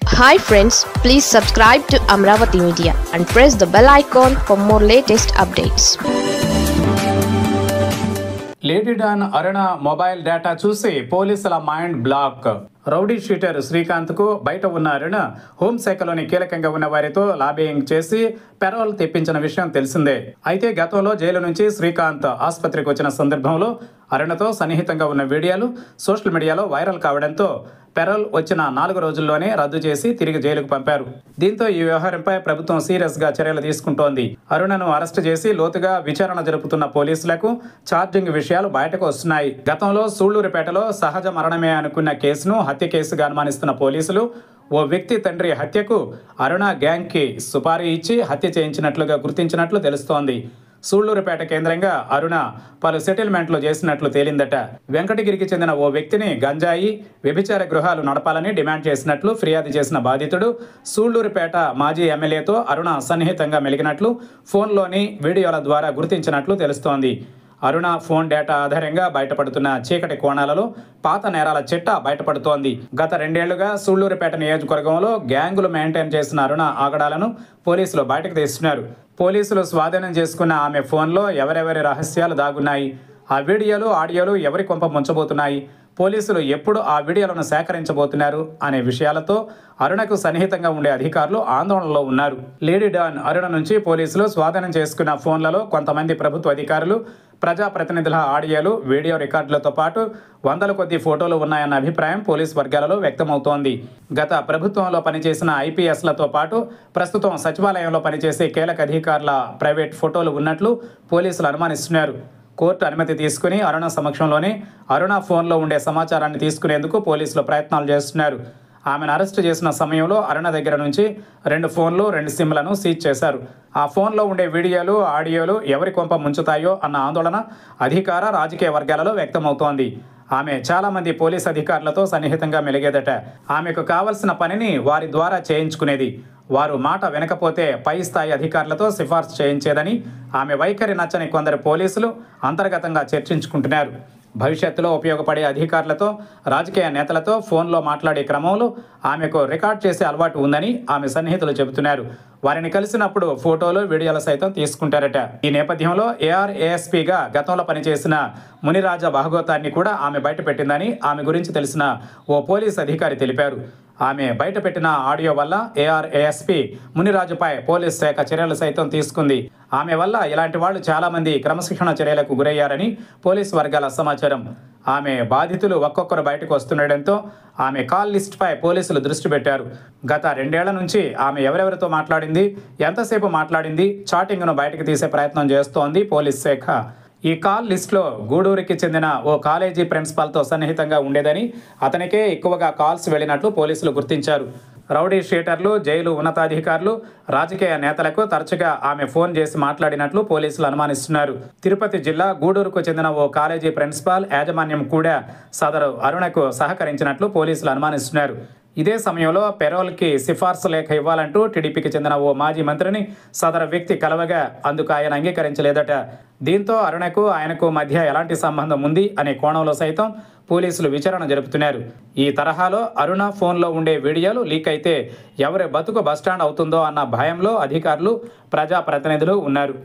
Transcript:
Hi friends, please subscribe to Amravati Media and press the bell icon for more latest updates. Lady don Aruna mobile data చూసి పోలీసుల mind block. Rowdy sheeter శ్రీకాంత్కు బయట ఉన్న అరుణ హోంశాఖలోని కీలకంగా ఉన్న వారితో లాబియింగ్ చేసి పెరోల్ తెప్పించిన విషయం తెలిసిందే. అయితే గతంలో జైలు నుంచి శ్రీకాంత్ ఆసుపత్రికి వచ్చిన సందర్భంలో అరుణతో సన్నిహితంగా ఉన్న వీడియోలు సోషల్ మీడియాలో వైరల్ కావడంతో పెరోల్ వచ్చిన 4 రోజుల్లోనే రద్దు చేసి తిరిగి జైలుకు పంపారు. దీంతో ఈ వ్యవహారంపై ప్రభుత్వం సీరియస్ గా చర్యలు తీసుకుంటోంది. అరుణను అరెస్టు చేసి లోతుగా విచారణ జరుపుతున్న పోలీసులకు ఛార్జింగ్ విషయాలు బయటకు వస్తున్నాయి. గతంలో సూళ్లూరుపేటలో సహజ మరణమే అనుకున్న కేసును హత్య కేసుగా అనుమానిస్తున్న పోలీసులు ఓ వ్యక్తి తండ్రి హత్యకు అరుణ గ్యాంగ్కి సుపారీ ఇచ్చి హత్య చేయించినట్లుగా గుర్తించినట్లు తెలుస్తోంది. సూళ్లూరుపేట కేంద్రంగా అరుణ పలు సెటిల్మెంట్లు చేసినట్లు తేలిందట. వెంకటగిరికి చెందిన ఓ వ్యక్తిని గంజాయి, వ్యభిచార గృహాలు నడపాలని డిమాండ్ చేసినట్లు ఫిర్యాదు చేసిన బాధితుడు సూళ్లూరుపేట మాజీ ఎమ్మెల్యేతో అరుణ సన్నిహితంగా మెలిగినట్లు ఫోన్లోని వీడియోల ద్వారా గుర్తించినట్లు తెలుస్తోంది. అరుణ ఫోన్ డేటా ఆధారంగా బయటపడుతున్న చీకటి కోణాలలో పాత నేరాల చిట్టా బయటపడుతోంది. గత 2 ఏళ్లుగా సూళ్లూరుపేట నియోజకవర్గంలో గ్యాంగులు మెయింటైన్ చేసిన అరుణ ఆగడాలను పోలీసులు బయటకు తీస్తున్నారు. పోలీసులు స్వాధీనం చేసుకున్న ఆమె ఫోన్లో ఎవరెవరి రహస్యాలు దాగున్నాయి, ఆ వీడియోలు ఆడియోలు ఎవరి కొంప ముంచబోతున్నాయి, పోలీసులు ఎప్పుడు ఆ వీడియోలను సేకరించబోతున్నారు అనే విషయాలతో అరుణకు సన్నిహితంగా ఉండే అధికారులు ఆందోళనలో ఉన్నారు. లేడీ డాన్ అరుణ నుంచి పోలీసులు స్వాధీనం చేసుకున్న ఫోన్లలో కొంతమంది ప్రభుత్వ అధికారులు, ప్రజాప్రతినిధుల ఆడియోలు, వీడియో రికార్డులతో పాటు వందల కొద్ది ఫోటోలు ఉన్నాయన్న అభిప్రాయం పోలీసు వర్గాలలో వ్యక్తమవుతోంది. గత ప్రభుత్వంలో పనిచేసిన ఐపీఎస్లతో పాటు ప్రస్తుతం సచివాలయంలో పనిచేసే కీలక అధికారుల ప్రైవేట్ ఫోటోలు ఉన్నట్లు పోలీసులు అనుమానిస్తున్నారు. కోర్టు అనుమతి తీసుకుని అరుణ సమక్షంలోనే అరుణ ఫోన్లో ఉండే సమాచారాన్ని తీసుకునేందుకు పోలీసులు ప్రయత్నాలు చేస్తున్నారు. ఆమెను అరెస్టు చేసిన సమయంలో అరుణ దగ్గర నుంచి 2 ఫోన్లు, 2 సిమ్లను సీజ్ చేశారు. ఆ ఫోన్లో ఉండే వీడియోలు, ఆడియోలు ఎవరి కొంప ముంచుతాయో అన్న ఆందోళన అధికార, రాజకీయ వర్గాలలో వ్యక్తమవుతోంది. ఆమె చాలామంది పోలీస్ అధికారులతో సన్నిహితంగా మెలిగేదట. ఆమెకు కావలసిన పనిని వారి ద్వారా చేయించుకునేది. వారు మాట వినకపోతే పై స్థాయి అధికారులతో సిఫార్సు చేయించేదని ఆమె వైఖరి నచ్చని కొందరు పోలీసులు అంతర్గతంగా చర్చించుకుంటున్నారు. భవిష్యత్తులో ఉపయోగపడే అధికారులతో, రాజకీయ నేతలతో ఫోన్లో మాట్లాడే క్రమంలో ఆమెకు రికార్డ్ చేసే అలవాటు ఉందని ఆమె సన్నిహితులు చెబుతున్నారు. వారిని కలిసినప్పుడు ఫోటోలు, వీడియోలు సైతం తీసుకుంటారట. ఈ నేపథ్యంలో ఏఆర్ఏఎస్పీగా గతంలో పనిచేసిన మునిరాజా భాగవతాన్ని కూడా ఆమె బయటపెట్టిందని ఆమె గురించి తెలిసిన ఓ పోలీస్ అధికారి తెలిపారు. ఆమె బయటపెట్టిన ఆడియో వల్ల ఏఆర్ఏఎస్పీ మునిరాజుపై పోలీస్ శాఖ చర్యలు సైతం తీసుకుంది. ఆమె వల్ల ఇలాంటి వాళ్ళు చాలామంది క్రమశిక్షణ చర్యలకు గురయ్యారని పోలీసు వర్గాల సమాచారం. ఆమె బాధితులు ఒక్కొక్కరు బయటకు వస్తుండటంతో ఆమె కాల్ లిస్ట్పై పోలీసులు దృష్టి పెట్టారు. గత 2 ఏళ్ల నుంచి ఆమె ఎవరెవరితో మాట్లాడింది, ఎంతసేపు మాట్లాడింది, చాటింగ్ను బయటకు తీసే ప్రయత్నం చేస్తోంది పోలీస్ శాఖ. ఈ కాల్ లిస్టులో గూడూరుకి చెందిన ఓ కాలేజీ ప్రిన్సిపాల్తో సన్నిహితంగా ఉండేదని, అతనికే ఎక్కువగా కాల్స్ వెళ్ళినట్లు పోలీసులు గుర్తించారు. రౌడీ షీటర్లు, జైలు ఉన్నతాధికారులు, రాజకీయ నేతలకు తరచుగా ఆమె ఫోన్ చేసి మాట్లాడినట్లు పోలీసులు అనుమానిస్తున్నారు. తిరుపతి జిల్లా గూడూరుకు చెందిన ఓ కాలేజీ ప్రిన్సిపాల్ యాజమాన్యం కూడా సదరు అరుణకు సహకరించినట్లు పోలీసులు అనుమానిస్తున్నారు. ఇదే సమయంలో పెరోల్కి సిఫార్సు లేఖ ఇవ్వాలంటూ టీడీపీకి చెందిన ఓ మాజీ మంత్రిని సదరు వ్యక్తి కలవగా అందుకు ఆయన అంగీకరించలేదట. దీంతో అరుణకు ఆయనకు మధ్య ఎలాంటి సంబంధం ఉంది అనే కోణంలో సైతం పోలీసులు విచారణ జరుపుతున్నారు. ఈ తరహాలో అరుణ ఫోన్లో ఉండే వీడియోలు లీక్ అయితే ఎవరి బతుకు బస్టాండ్ అవుతుందో అన్న భయంలో అధికారులు, ప్రజాప్రతినిధులు ఉన్నారు.